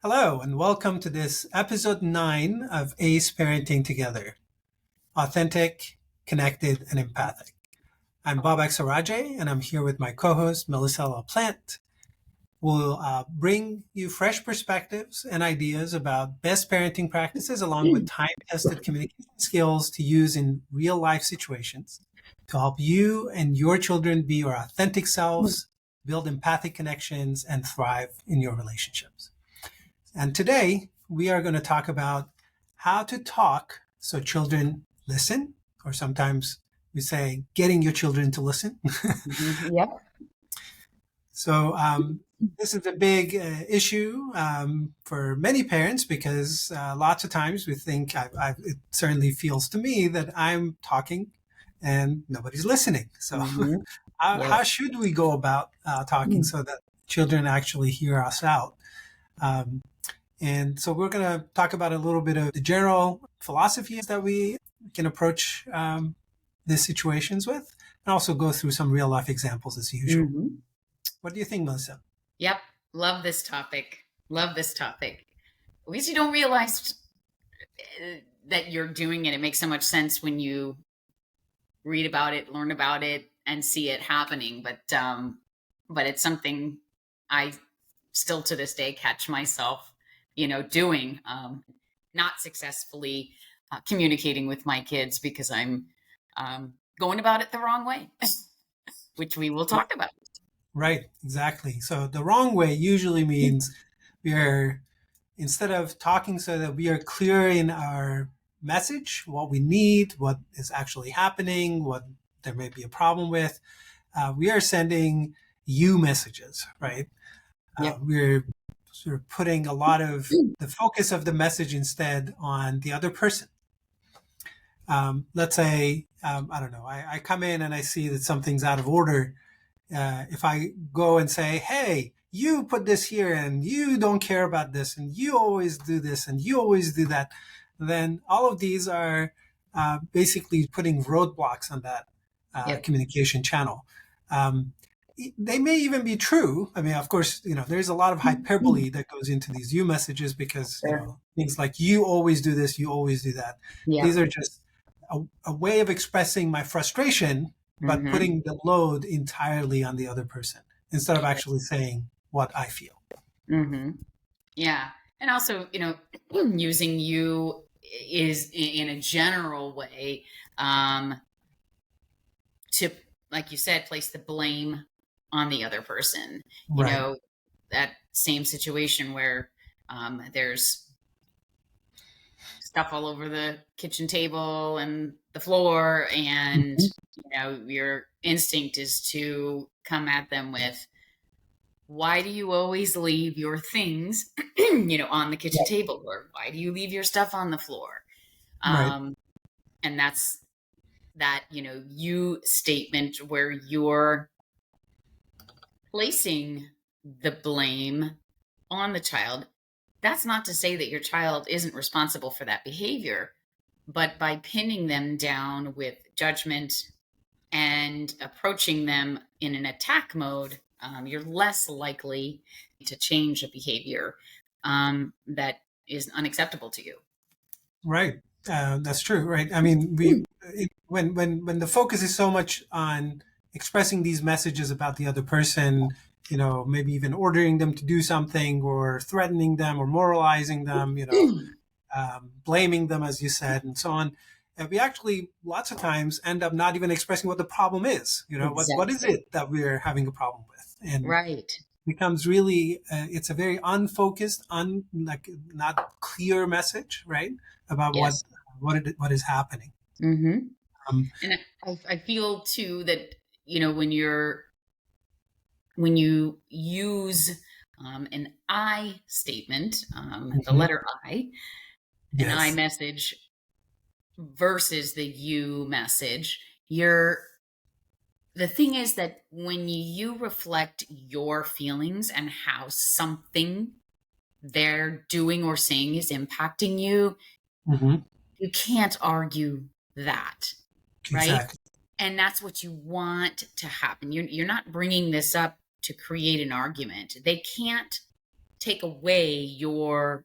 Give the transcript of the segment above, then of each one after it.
Hello, and welcome to this episode 9 of ACE Parenting Together Authentic, Connected, and Empathic. I'm Bob Axaraje, and I'm here with my co host, Melissa LaPlante. We'll bring you fresh perspectives and ideas about best parenting practices, along with time tested communication skills to use in real life situations to help you and your children be your authentic selves, build empathic connections, and thrive in your relationships. And today we are going to talk about how to talk so children listen, or sometimes we say getting your children to listen. Yep. So this is a big issue for many parents because lots of times we think, it certainly feels to me that I'm talking and nobody's listening. So how Yes. should we go about talking so that children actually hear us out? Um, And so we're going to talk about a little bit of the general philosophies that we can approach these situations with, and also go through some real life examples as usual. hmm What do you think, Melissa? Yep. Love this topic. Love this topic. At least you don't realize that you're doing it. It makes so much sense when you read about it, learn about it, and see it happening. But it's something I still to this day catch myself, doing, not successfully communicating with my kids because I'm going about it the wrong way, which we will talk about. Right, exactly. So the wrong way usually means we are, instead of talking so that we are clear in our message, what we need, what is actually happening, what there may be a problem with, we are sending you messages, right? Yep. We're sort of putting a lot of the focus of the message instead on the other person. Let's say, I don't know, I come in and I see that something's out of order. If I go and say, hey, you put this here and you don't care about this and you always do this and you always do that, then all of these are basically putting roadblocks on that Yep. communication channel. Um, they may even be true. I mean, of course, there's a lot of hyperbole that goes into these you messages because, Sure. things like you always do this, you always do that. Yeah. These are just a way of expressing my frustration, but hmm putting the load entirely on the other person instead of actually saying what I feel. hmm Yeah. And also, using you is in a general way to, like you said, place the blame on the other person. Right. That same situation where there's stuff all over the kitchen table and the floor, and your instinct is to come at them with, why do you always leave your things on the kitchen table, or why do you leave your stuff on the floor? Right. And that's that you statement where you're placing the blame on the child. That's not to say that your child isn't responsible for that behavior, but by pinning them down with judgment and approaching them in an attack mode, you're less likely to change a behavior that is unacceptable to you. Right. That's true. Right. I mean, when the focus is so much on expressing these messages about the other person, maybe even ordering them to do something or threatening them or moralizing them, blaming them, as you said, and so on. And we actually lots of times end up not even expressing what the problem is. What is Exactly. it that we're having a problem with? And Right. becomes really it's a very unfocused, like not clear message, right, about Yes. what is happening. hmm Um, And I feel too that, when you use an I statement, the mhm. letter I, an I Yes. message versus the you message, the thing is that when you reflect your feelings and how something they're doing or saying is impacting you, Hmm. you can't argue that, right? Exactly. And that's what you want to happen. You're not bringing this up to create an argument. They can't take away your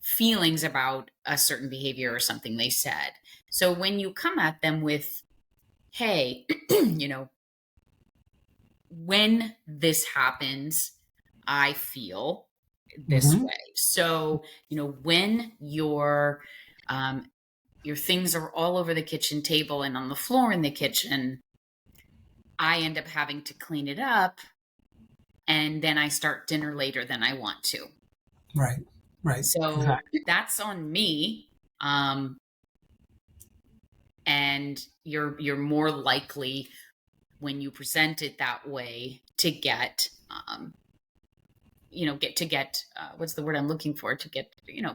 feelings about a certain behavior or something they said. So when you come at them with, hey, when this happens, I feel this Mm-hmm. way. So, when your things are all over the kitchen table and on the floor in the kitchen, I end up having to clean it up, and then I start dinner later than I want to. Right. Right. So Exactly. that's on me. And you're more likely when you present it that way to get what's the word I'm looking for, to get,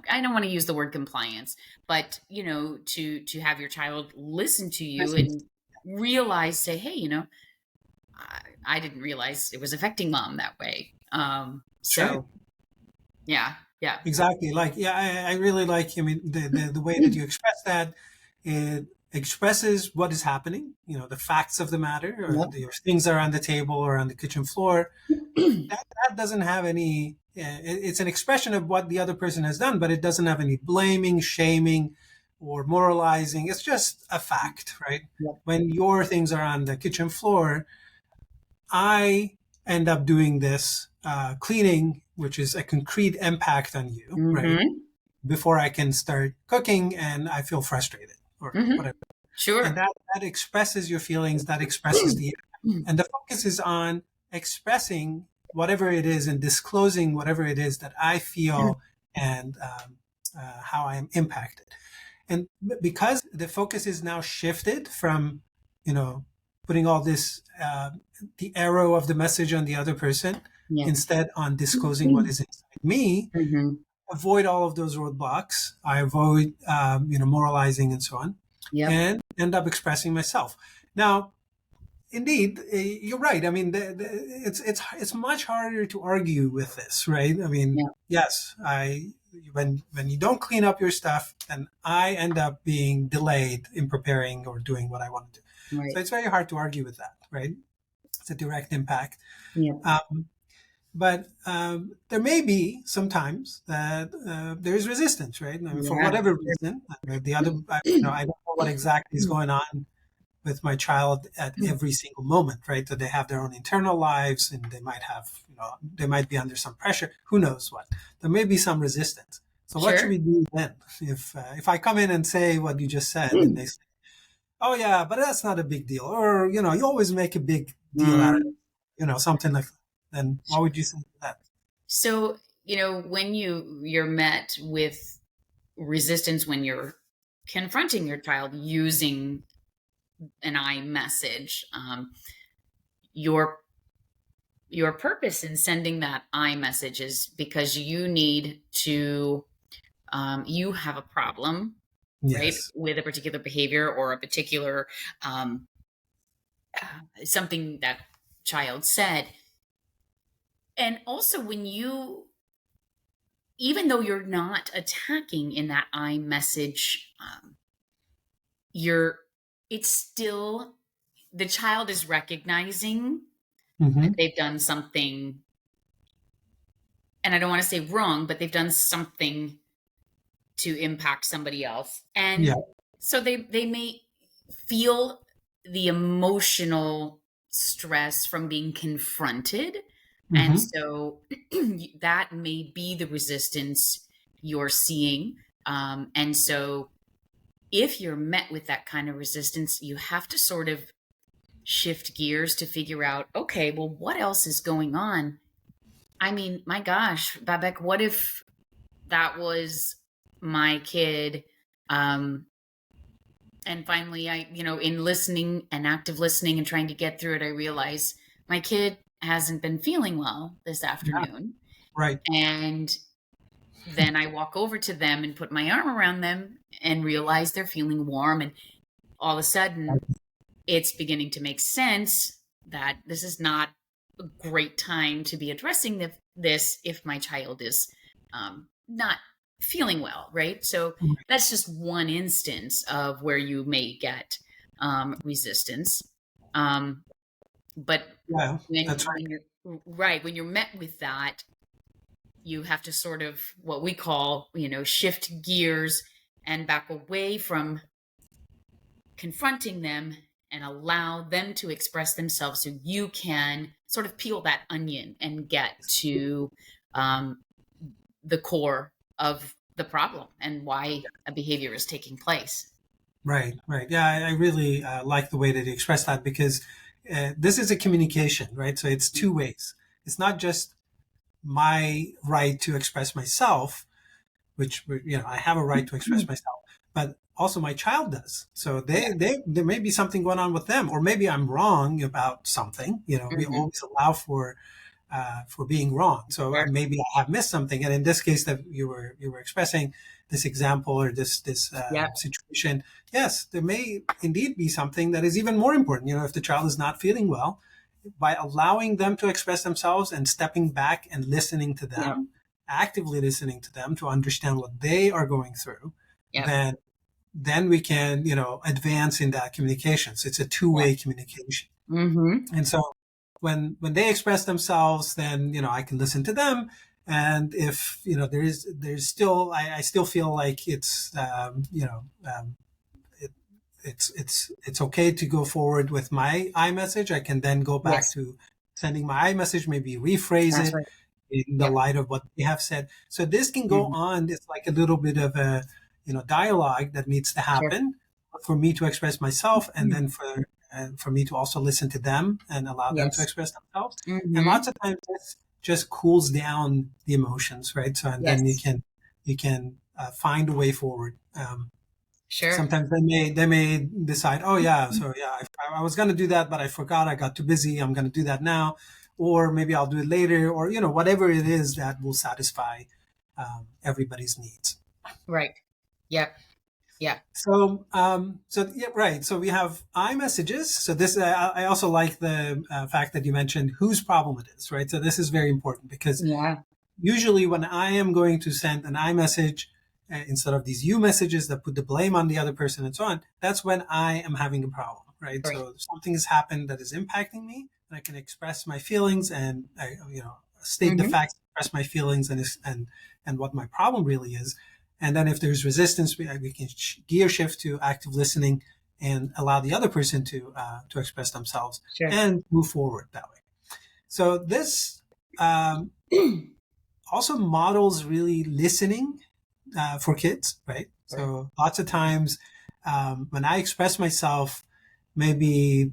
I don't want to use the word compliance, but to have your child listen to you Listen. and realize, say, hey, I didn't realize it was affecting mom that way. That's right. So yeah. Exactly. Like, yeah, I really like, I mean, the way that you express that, it expresses what is happening, the facts of the matter, or Yep. your things are on the table or on the kitchen floor. That doesn't have any, it's an expression of what the other person has done, but it doesn't have any blaming, shaming, or moralizing. It's just a fact, right? Yep. When your things are on the kitchen floor, I end up doing this cleaning, which is a concrete impact on you, right? Mm-hmm. Before I can start cooking, and I feel frustrated or Mm-hmm. whatever. And Sure. that expresses your feelings, that expresses the, and the focus is on expressing whatever it is and disclosing whatever it is that I feel and how I am impacted. And because the focus is now shifted from, you know, putting all this, the arrow of the message on the other person, Yeah. instead on disclosing what is inside me, Mm-hmm. avoid all of those roadblocks. I avoid, moralizing and so on, Yep. and end up expressing myself. Now, indeed, you're right. I mean, it's much harder to argue with this, right? I mean, Yeah. yes, when you don't clean up your stuff, then I end up being delayed in preparing or doing what I want to do. Right. So it's very hard to argue with that, right? It's a direct impact. Yeah. But there may be sometimes that there is resistance, right? I mean, for Yeah. whatever reason, the other, I don't know what exactly is going on with my child at every single moment, right? That they have their own internal lives, and they might have, they might be under some pressure. Who knows what? There may be some resistance. So what should Sure. we do then? If I come in and say what you just said, and they say, "Oh yeah, but that's not a big deal," or you always make a big deal out of Mm. it, something like that, then what would you say to that? So, when you're met with resistance when you're confronting your child using an I message, your your purpose in sending that I message is because you need to, you have a problem, right, Yes. with a particular behavior or a particular something that child said. And also, even though you're not attacking in that I message, you're, it's still, the child is recognizing that Hmm. they've done something, and I don't want to say wrong, but they've done something to impact somebody else. Yeah. And so they may feel the emotional stress from being confronted. And Hmm. so that may be the resistance you're seeing. And so if you're met with that kind of resistance, you have to sort of shift gears to figure out, okay, well, what else is going on? I mean, my gosh, Babek, what if that was my kid? And finally, in listening and active listening and trying to get through it, I realize my kid hasn't been feeling well this Yeah. afternoon. Right. And then I walk over to them and put my arm around them and realize they're feeling warm. And all of a sudden, it's beginning to make sense that this is not a great time to be addressing this if my child is not feeling well, right? So that's just one instance of where you may get resistance. But Yeah. when That's right. when you're right, when you're met with that, you have to sort of what we call, shift gears and back away from confronting them and allow them to express themselves so you can sort of peel that onion and get to um, the core of the problem and why a behavior is taking place. Right, right. Yeah, I really like the way that you express that, because this is a communication, right? So it's two ways. It's not just my right to express myself, which, I have a right to express myself, but also my child does. So there may be something going on with them, or maybe I'm wrong about something. We always allow for being wrong. So Sure. maybe I have missed something. And in this case that you were expressing, this example or this situation, yes, there may indeed be something that is even more important. If the child is not feeling well, by allowing them to express themselves and stepping back and listening to them, actively listening to them to understand what they are going through, then we can, advance in that communication. So it's a two-way communication. And so when they express themselves, then, I can listen to them. And if, there's still, I still feel like it's, it's okay to go forward with my iMessage. I can then go back to sending my iMessage, maybe rephrase it in the light of what they have said. So this can go on. It's like a little bit of a, dialogue that needs to happen for me to express myself, and then for me to also listen to them and allow them to express themselves. And lots of times this just cools down the emotions, right? So, and then you can find a way forward. Sure. Sometimes they may decide, I was going to do that, but I forgot. I got too busy. I'm going to do that now, or maybe I'll do it later, or whatever it is that will satisfy everybody's needs. Right. Yeah. Yeah. So, right. So we have iMessages. So this, I also like the fact that you mentioned whose problem it is, right? So this is very important, because usually when I am going to send an iMessage, instead of these you messages that put the blame on the other person and so on, that's when I am having a problem, right? So something has happened that is impacting me, and I can express my feelings and state the facts, express my feelings and what my problem really is. And then if there's resistance, we can gear shift to active listening and allow the other person to express themselves and move forward that way. So this also models really listening for kids, right? So lots of times when I express myself, maybe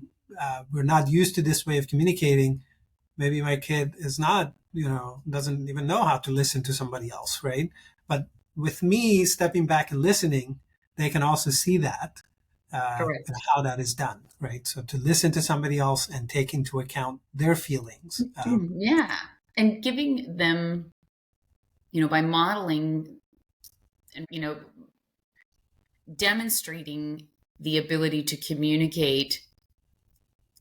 we're not used to this way of communicating. Maybe my kid is not, doesn't even know how to listen to somebody else, right? But with me stepping back and listening, they can also see that, and how that is done, right? So to listen to somebody else and take into account their feelings. And giving them, by modeling and, demonstrating the ability to communicate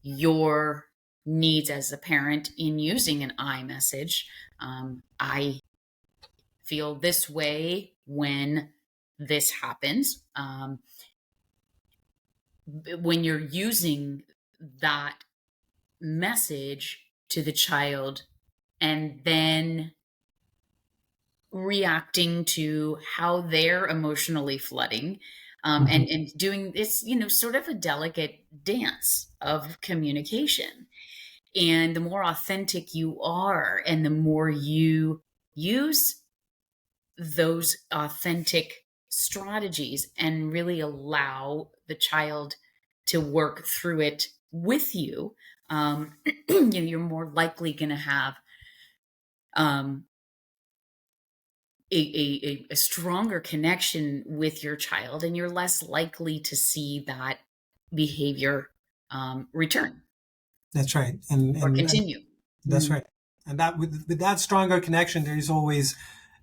your needs as a parent in using an iMessage. I feel this way when this happens. When you're using that message to the child and then reacting to how they're emotionally flooding, and doing this, sort of a delicate dance of communication. And the more authentic you are and the more you use those authentic strategies and really allow the child to work through it with you, you're more likely going to have a stronger connection with your child, and you're less likely to see that behavior return. That's right. Or continue. That's right. And that with that stronger connection, there is always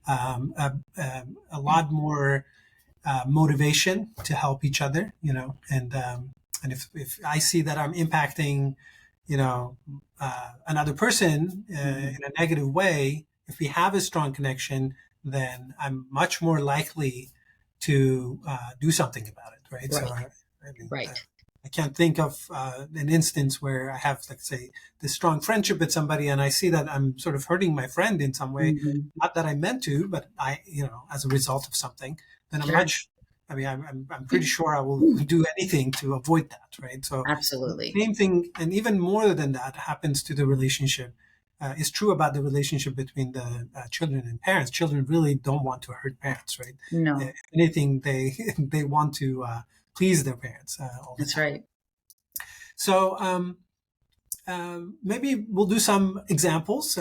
a lot more motivation to help each other, and if I see that I'm impacting, another person in a negative way, if we have a strong connection, then I'm much more likely to do something about it, right? So, I can't think of an instance where I have, like, say, this strong friendship with somebody, and I see that I'm sort of hurting my friend in some way, Hmm. not that I meant to, but as a result of something. Then Sure. I'm pretty sure I will do anything to avoid that, right? So the Absolutely. same thing, and even more than that, happens to the relationship. Is true about the relationship between the children and parents. Children really don't want to hurt parents, right? If No, anything, they they want to please their parents all the that's time. right. So maybe we'll do some examples.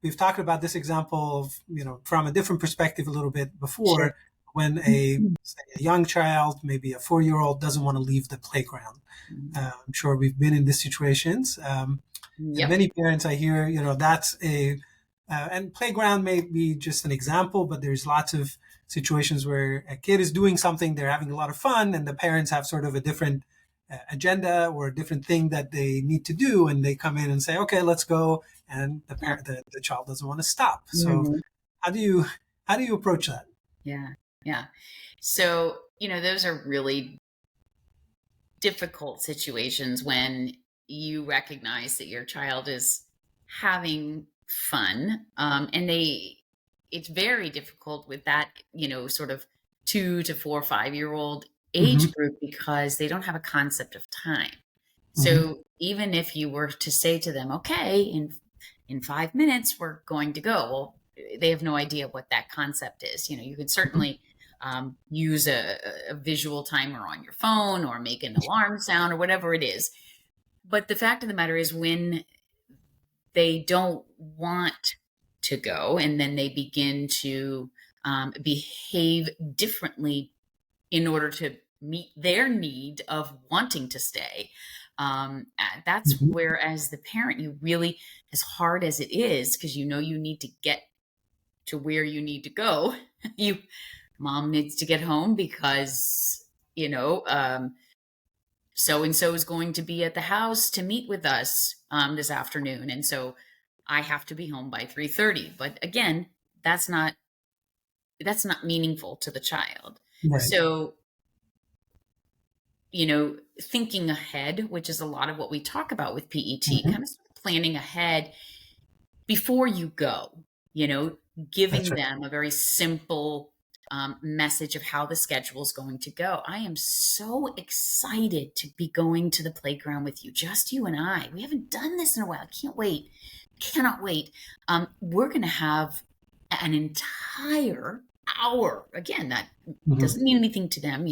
We've talked about this example of, from a different perspective a little bit Sure. before, when say a young child, maybe a 4-year-old, doesn't want to leave the playground. I'm sure we've been in these situations. And Yep. many parents I hear, that's and playground may be just an example, but there's lots of situations where a kid is doing something, they're having a lot of fun, and the parents have sort of a different agenda or a different thing that they need to do, and they come in and say, "Okay, let's go," and Yeah. the child doesn't want to stop. So Hmm. how do you how do you approach that? Yeah. Yeah. So, those are really difficult situations when you recognize that your child is having fun. And it's very difficult with that, sort of 2 to 4, 5-year-old age Hmm. group because they don't have a concept of time. Hmm. So even if you were to say to them, okay, in 5 minutes, we're going to go. Well, they have no idea what that concept is. You can certainly use a visual timer on your phone or make an alarm sound or whatever it is. But the fact of the matter is, when they don't want to go and then they begin to behave differently in order to meet their need of wanting to stay. That's Hmm. where, as the parent, you really, as hard as it is, because you need to get to where you need to go, you mom needs to get home because so and so is going to be at the house to meet with us this afternoon, and so I have to be home by 3:30. But again, that's not meaningful to the child. Right. So thinking ahead, which is a lot of what we talk about with PET, Hmm. kind of planning ahead before you go, you know, That's giving right. them a very simple message of how the schedule is going to go. I am so excited to be going to the playground with you, just you and I. We haven't done this in a while. I can't wait. Cannot wait. We're going to have an entire hour. Again, that Hmm. doesn't mean anything to them,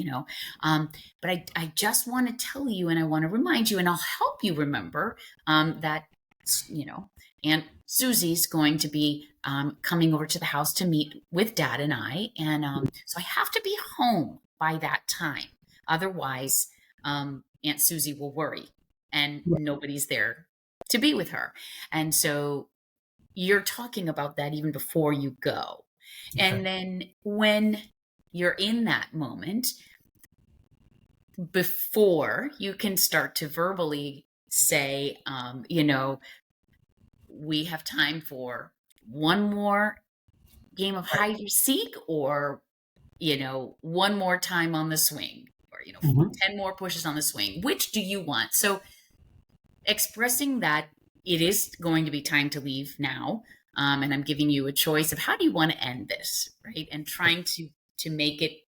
but I just want to tell you and I want to remind you, and I'll help you remember that, you know, Aunt Susie's going to be coming over to the house to meet with Dad and I. And so I have to be home by that time. Otherwise, Aunt Susie will worry and nobody's there to be with her. And so you're talking about that even before you go. That's right. And then when you're in that moment, before you can start to verbally say, we have time for one more game of Right. hide and seek, or, one more time on the swing, or, Hmm. 10 more pushes on the swing. Which do you want? So expressing that it is going to be time to leave now. And I'm giving you a choice of how do you want to end this, right? And trying to make it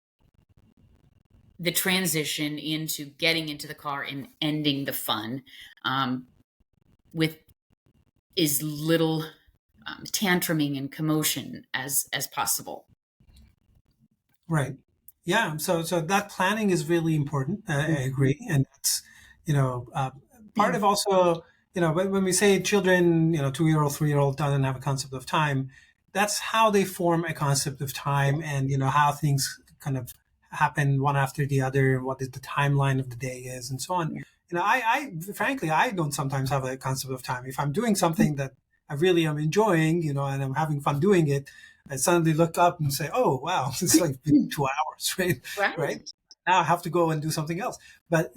the transition into getting into the car and ending the fun with as little tantruming and commotion as possible. Right. Yeah. So that planning is really important. I agree, and that's you know uh, part of also when we say children, 2-year-old, 3-year-old doesn't have a concept of time. That's how they form a concept of time, and how things kind of happen one after the other, what is the timeline of the day is, and so on. Yeah. I frankly, I don't sometimes have a concept of time. If I'm doing something that I really am enjoying, and I'm having fun doing it, I suddenly look up and say, "Oh, wow, it's like been 2 hours, right? Right Right. now, I have to go and do something else." But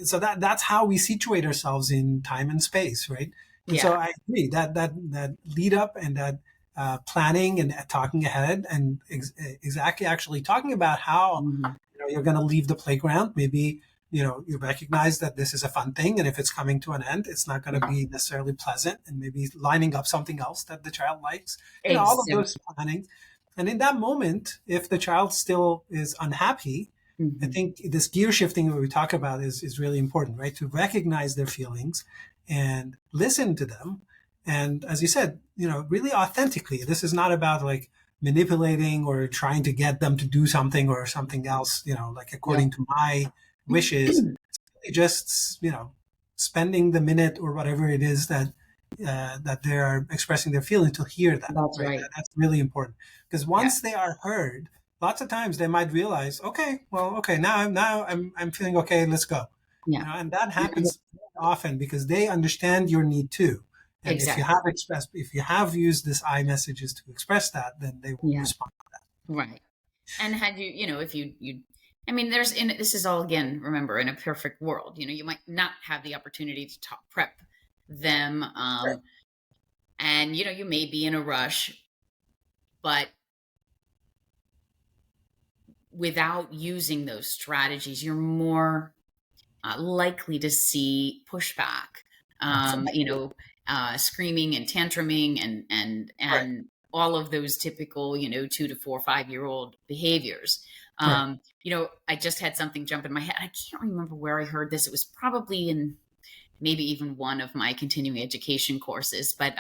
so that's how we situate ourselves in time and space, right? And so Yeah. I agree that lead up and that planning and talking ahead and exactly actually talking about how Mhm. you're going to leave the playground, maybe you recognize that this is a fun thing, and if it's coming to an end, it's not going to be necessarily pleasant, and maybe lining up something else that the child likes, all of those Exactly. planning. And in that moment, if the child still is unhappy, I think this gear shifting that we talk about is really important, right? To recognize their feelings and listen to them. And as you said, really authentically. This is not about like manipulating or trying to get them to do something or something else, like according to my wishes. It's just, spending the minute or whatever it is that they are expressing their feeling to hear that. That's Right? right. That's really important because Yeah. once they are heard, lots of times they might realize, okay, well, okay, now I'm feeling okay. Let's go. Yeah. And that happens often because they understand your need too. And Exactly. if you have used this I messages to express that, then they will Yeah. respond. Right. And had you, if I mean, this is all, again, remember, in a perfect world, you might not have the opportunity to prep them. Sure. And, you may be in a rush, but without using those strategies, you're more likely to see pushback, screaming and tantruming and Right. all of those typical, 2 to 4, 5-year-old behaviors. Right. I just had something jump in my head. I can't remember where I heard this. It was probably in maybe even one of my continuing education courses, but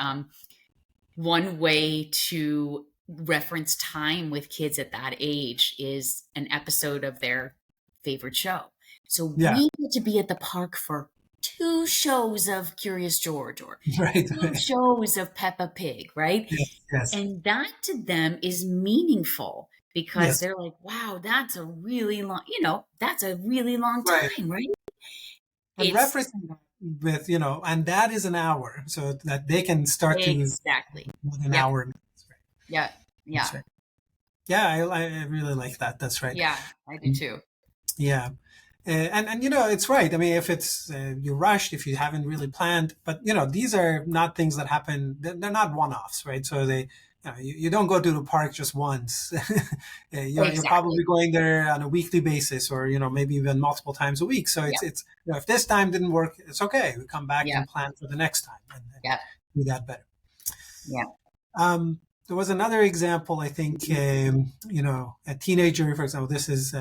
one way to reference time with kids at that age is an episode of their favorite show. So Yeah. we get to be at the park for 2 shows of Curious George or Right. 2 shows of Peppa Pig, right? Yes. And that to them is meaningful because Yes. they're like, wow, that's a really long, that's a really long Right. time, right? And It's referencing that with, and that is an hour so that they can start to exactly. with an Yep. hour. That's right. Yeah. Yeah. That's right. Yeah, I really like that. That's right. Yeah, I do too. Yeah. And it's right. I mean, if it's you're rushed, if you haven't really planned, but these are not things that happen. They're not one-offs, right? So you don't go to the park just once. You're Exactly. probably going there on a weekly basis, or maybe even multiple times a week. So Yeah. it's if this time didn't work, it's okay. We come back Yeah. and plan for the next time and Yeah. do that better. Yeah. There was another example, I think, a teenager, for example, this is,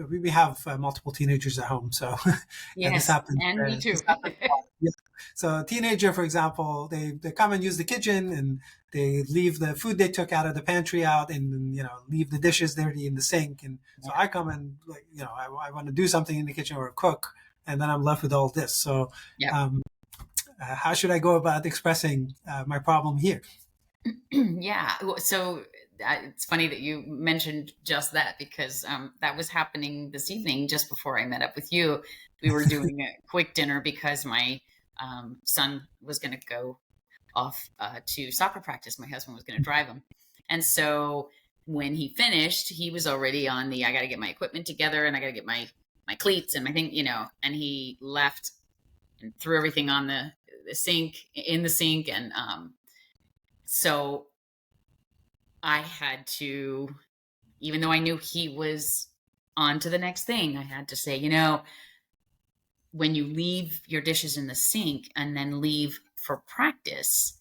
we have multiple teenagers at home. So this Yes, happens. and me too. This happens a lot. Yeah. So a teenager, for example, they come and use the kitchen and they leave the food they took out of the pantry out and, leave the dishes dirty in the sink. And so I come and I want to do something in the kitchen or cook, and then I'm left with all this. So Yeah. how should I go about expressing my problem here? Yeah. So it's funny that you mentioned just that because that was happening this evening just before I met up with you. We were doing a quick dinner because my son was going to go off to soccer practice. My husband was going to drive him. And so when he finished, he was already on I got to get my equipment together and I got to get my cleats and my thing, and he left and threw everything on the sink. And so I had to, even though I knew he was on to the next thing, I had to say, when you leave your dishes in the sink and then leave for practice,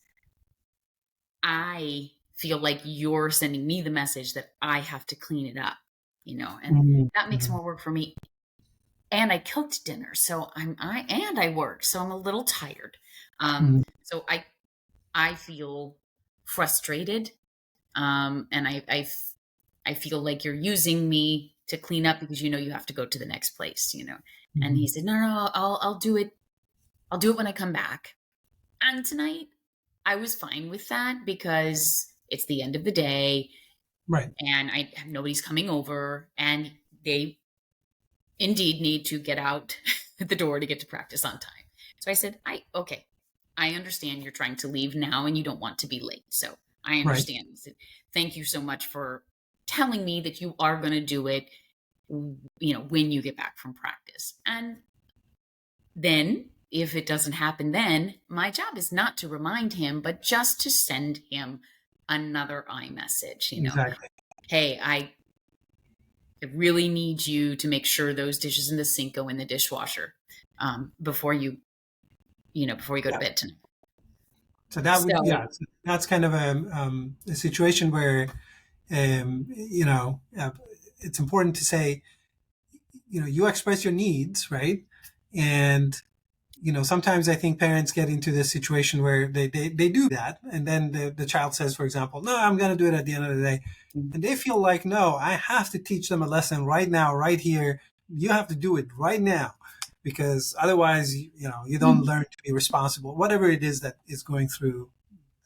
I feel like you're sending me the message that I have to clean it up, and that makes more work for me. And I cooked dinner, so I worked, so I'm a little tired. So I feel frustrated, and I feel like you're using me to clean up because you have to go to the next place, And he said, no, I'll do it. I'll do it when I come back. And tonight, I was fine with that because it's the end of the day, Right? And nobody's coming over, and they indeed need to get out the door to get to practice on time. So I said, okay. I understand you're trying to leave now and you don't want to be late. So I understand. He said, thank you so much for telling me that you are going to do it, when you get back from practice. And then if it doesn't happen, then my job is not to remind him, but just to send him another iMessage, Exactly. Hey, I really need you to make sure those dishes in the sink go in the dishwasher before you go to bed tonight. So that would, So yeah, so that's kind of a situation where, it's important to say, you express your needs, right? And, sometimes I think parents get into this situation where they do that. And then the child says, for example, no, I'm going to do it at the end of the day. And they feel like, no, I have to teach them a lesson right now, right here. You have to do it right now, because otherwise, you don't learn to be responsible, whatever it is that is going through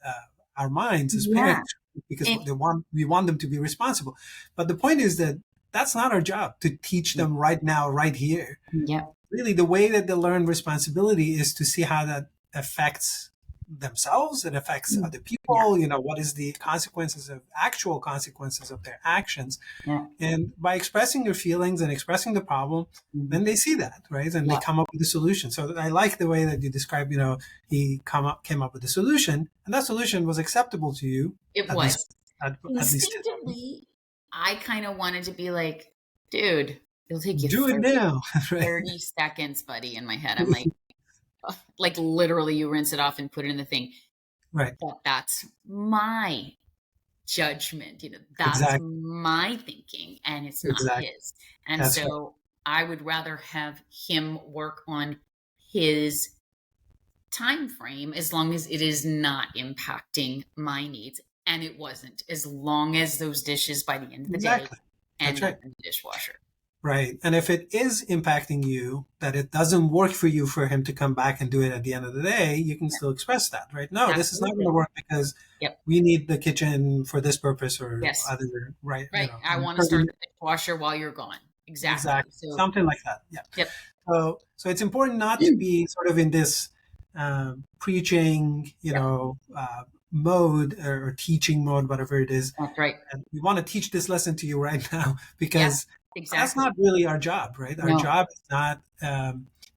uh, our minds as yeah, parents, because and, we want them to be responsible. But the point is that that's not our job to teach them right now, right here. yeah, Really, the way that they learn responsibility is to see how that affects themselves, it affects other yeah, people, what is the actual consequences of their actions. yeah, And by expressing your feelings and expressing the problem, then they see that, right? And they yeah. come up with a solution. So I like the way that you describe, he came up with a solution, and that solution was acceptable to you, It at least, was at least instinctively. I kind of wanted to be like, dude, it'll take you do it 30, now, right? 30 seconds, buddy. In my head, I'm like literally, you rinse it off and put it in the thing. Right. But that's my judgment. That's Exactly. my thinking, and it's not Exactly. his. And That's right. so I would rather have him work on his time frame as long as it is not impacting my needs. And it wasn't, as long as those dishes by the end of the day Exactly. That's end up right. in the dishwasher. Right. And if it is impacting you, that it doesn't work for you for him to come back and do it at the end of the day, you can still express that, right? No, this is not going Absolutely. to work because Yep. we need the kitchen for this purpose or Yes. other, right? Right. I want to start the dishwasher while you're gone. Exactly. Exactly. So, Something like that. Yeah. yep. So it's important not to be sort of in this preaching, Yep. mode or teaching mode, whatever it is. That's right. And we want to teach this lesson to you right now because that's Exactly. not really our job, right? Our No. job is not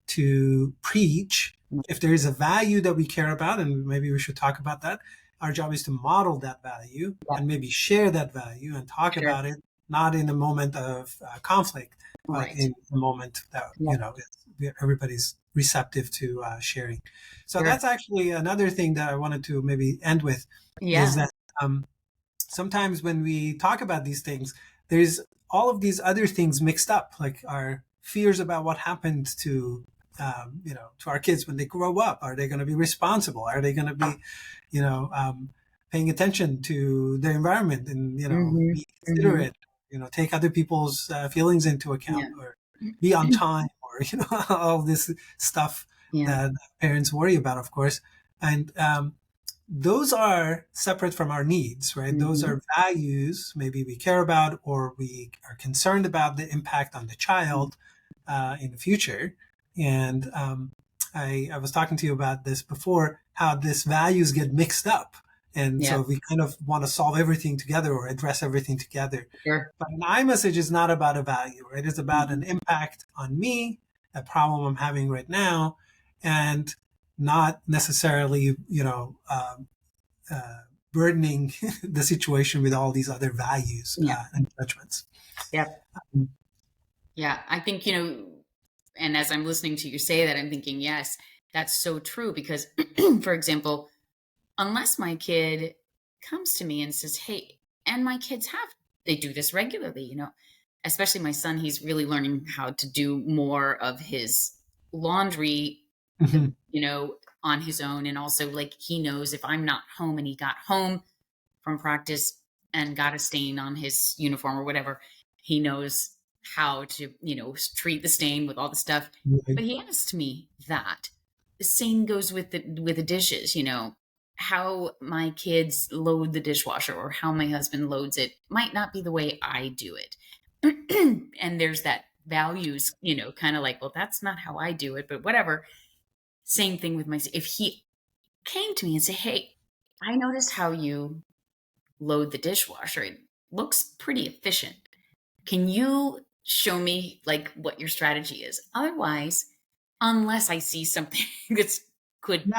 to preach. No. If there is a value that we care about, and maybe we should talk about that, our job is to model that value and maybe share that value and talk Sure. about it, not in a moment of conflict, but Right. in a moment that, everybody's receptive to sharing. So Sure. that's actually another thing that I wanted to maybe end with Yeah. is that sometimes when we talk about these things, there's all of these other things mixed up, like our fears about what happened to, to our kids when they grow up. Are they going to be responsible? Are they going to be, paying attention to their environment and, Mhm. be considerate, take other people's feelings into account, Yeah. or be on time, or, all this stuff Yeah. that parents worry about, of course. And, those are separate from our needs, right? Those are values maybe we care about or we are concerned about the impact on the child in the future. And I was talking to you about this before, how these values get mixed up. And so we kind of want to solve everything together or address everything together. Sure. But an iMessage is not about a value, right? It's about an impact on me, a problem I'm having right now, and not necessarily, burdening the situation with all these other values and judgments. Yep. Yeah. I think, and as I'm listening to you say that, I'm thinking, yes, that's so true. Because, for example, unless my kid comes to me and says, hey, and my kids they do this regularly, especially my son, he's really learning how to do more of his laundry, Mhm. on his own. And also, like, he knows if I'm not home and he got home from practice and got a stain on his uniform or whatever, he knows how to, treat the stain with all the stuff. Right. But he asked me that. The same goes with the dishes, how my kids load the dishwasher or how my husband loads it might not be the way I do it. And there's that values, kind of like, well, that's not how I do it, but whatever. Same thing with if he came to me and say, hey, I noticed how you load the dishwasher. It looks pretty efficient. Can you show me like what your strategy is? Otherwise, unless I see something that could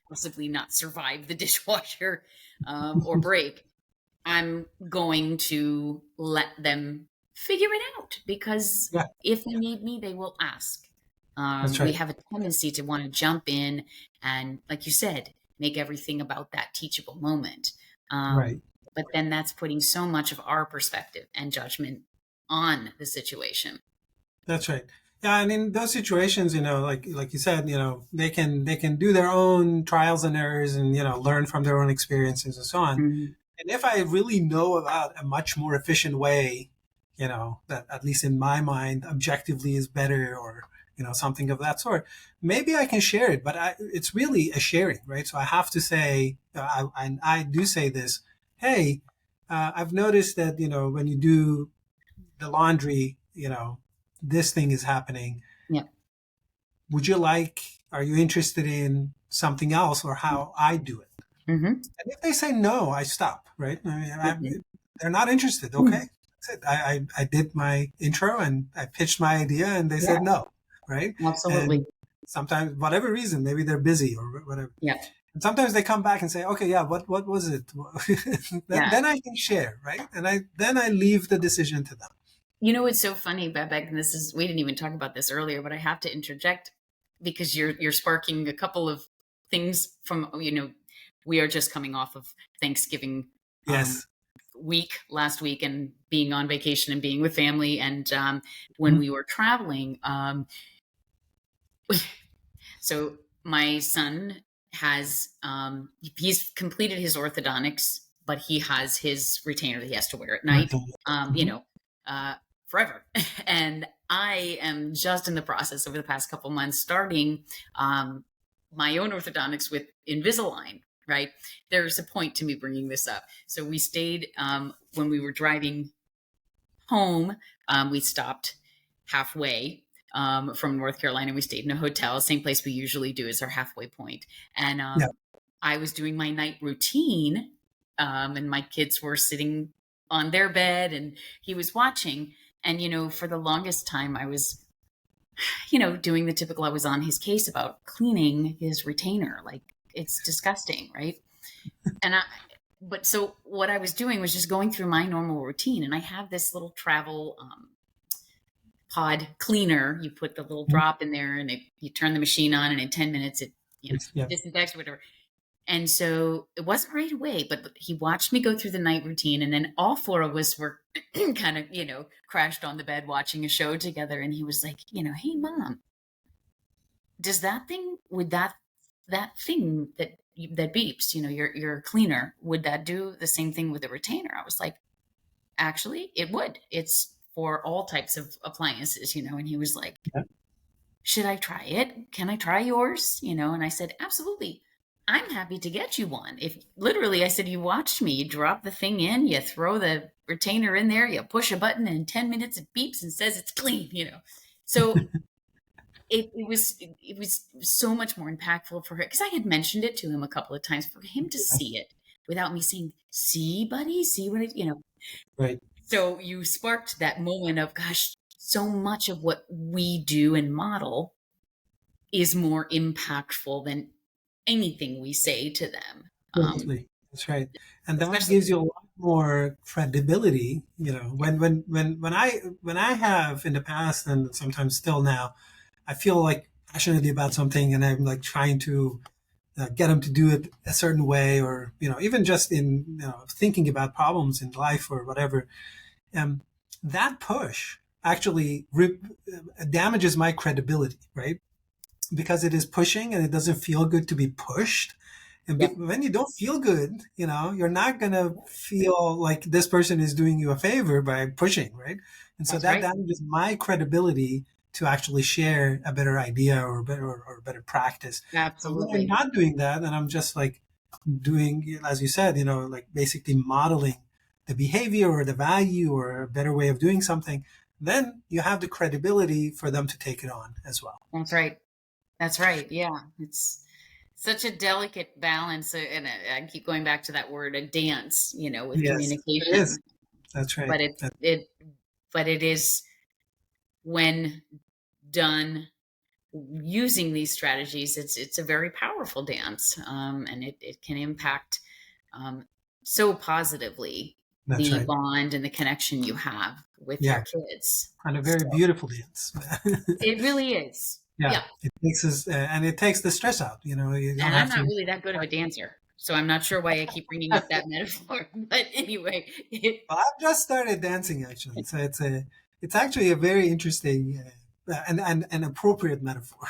possibly not survive the dishwasher or break, I'm going to let them figure it out, because Yeah, if they need me, they will ask. that's We right. have a tendency to want to jump in and, like you said, make everything about that teachable moment. Right. But then that's putting so much of our perspective and judgment on the situation. That's right. Yeah, and in those situations, like you said, they can do their own trials and errors and learn from their own experiences and so on. Mhm. And if I really know about a much more efficient way, that at least in my mind objectively is better, or something of that sort, maybe I can share it. But it's really a sharing, right? So I have to say, I do say this. Hey, I've noticed that when you do the laundry, this thing is happening. Yeah. Would you like? Are you interested in something else, or how I do it? Mm-hmm. And if they say no, I stop, right? I mean, Mm-hmm. they're not interested. Okay. That's it. I did my intro and I pitched my idea and they Yeah, said no, right? absolutely. And sometimes, whatever reason, maybe they're busy or whatever. Yeah. And sometimes they come back and say, okay, yeah, what was it? Yeah. Then I can share, right? And then I leave the decision to them. It's so funny, Babek, and we didn't even talk about this earlier, but I have to interject because you're sparking a couple of things from, we are just coming off of Thanksgiving Yes. week last week, and being on vacation and being with family. And when Mhm. we were traveling, so my son he's completed his orthodontics, but he has his retainer that he has to wear at night, Mhm. forever. And I am just in the process over the past couple months starting my own orthodontics with Invisalign. Right. There's a point to me bringing this up. So we stayed, when we were driving home, we stopped halfway from North Carolina. We stayed in a hotel, same place we usually do as our halfway point. And Yeah. I was doing my night routine, and my kids were sitting on their bed, and he was watching. And for the longest time, I was, doing the typical. I was on his case about cleaning his retainer. Like, it's disgusting, right? And but so what I was doing was just going through my normal routine, and I have this little travel pod cleaner. You put the little Mhm. drop in there, and you turn the machine on, and in 10 minutes it Yeah. disinfects or whatever. And so it wasn't right away, but he watched me go through the night routine, and then all four of us were kind of crashed on the bed watching a show together. And he was like, hey mom, does that thing, would that thing that beeps, your cleaner, would that do the same thing with the retainer? I was like, actually it would. It's for all types of appliances. And he was like, Yeah. should I try it? Can I try yours? And I said, absolutely. I'm happy to get you one. If literally, I said, you watched me, you drop the thing in, you throw the retainer in there, you push a button, and in 10 minutes it beeps and says it's clean. So it was so much more impactful for her, because I had mentioned it to him a couple of times, for him to see it without me saying, see, buddy, see what it. Right. So you sparked that moment of, gosh, so much of what we do and model is more impactful than anything we say to them. Absolutely. That's right. And that Especially, gives you a lot more credibility, when I have in the past and sometimes still now, I feel like passionately about something and I'm like trying to get them to do it a certain way, or, even just in, thinking about problems in life or whatever. Um, that push actually damages my credibility, right? Because it is pushing and it doesn't feel good to be pushed. And yep, when you don't feel good, you're not going to feel like this person is doing you a favor by pushing, right? And so that's that right. damages my credibility to actually share a better idea or better practice. But when I'm Absolutely. not doing that, and I'm just like doing, as you said, like basically modeling the behavior or the value or a better way of doing something, then you have the credibility for them to take it on as well. That's right. That's right. Yeah. It's such a delicate balance. And I keep going back to that word, a dance, with Yes, it is. communication. That's right. But it is, when done using these strategies, it's a very powerful dance, and it can impact so positively That's the right. bond and the connection you have with your Yeah. kids. And a very beautiful dance. It really is. Yeah. It takes us, and it takes the stress out. You don't And I'm have not to. really that good of a dancer. So I'm not sure why I keep bringing up that metaphor. But anyway, Well, I've just started dancing actually, so it's actually a very interesting and an appropriate metaphor.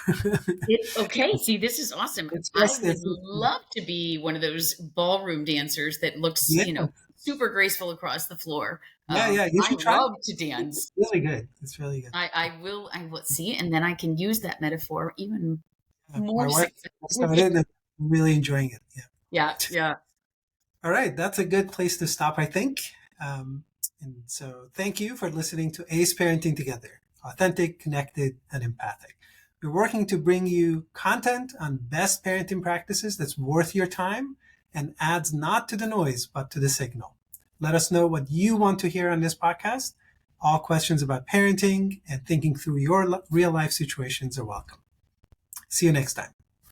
okay, see, this is awesome. It's I just would love to be one of those ballroom dancers that looks, yeah, super graceful across the floor. yeah. You I should try. love to dance. It's really good. It's really good. I will see, and then I can use that metaphor even more My wife successfully. started, and I'm really enjoying it. Yeah. Yeah. All right, that's a good place to stop, I think. And so, thank you for listening to Ace Parenting Together: Authentic, Connected, and Empathic. We're working to bring you content on best parenting practices that's worth your time and adds not to the noise, but to the signal. Let us know what you want to hear on this podcast. All questions about parenting and thinking through your real life situations are welcome. See you next time.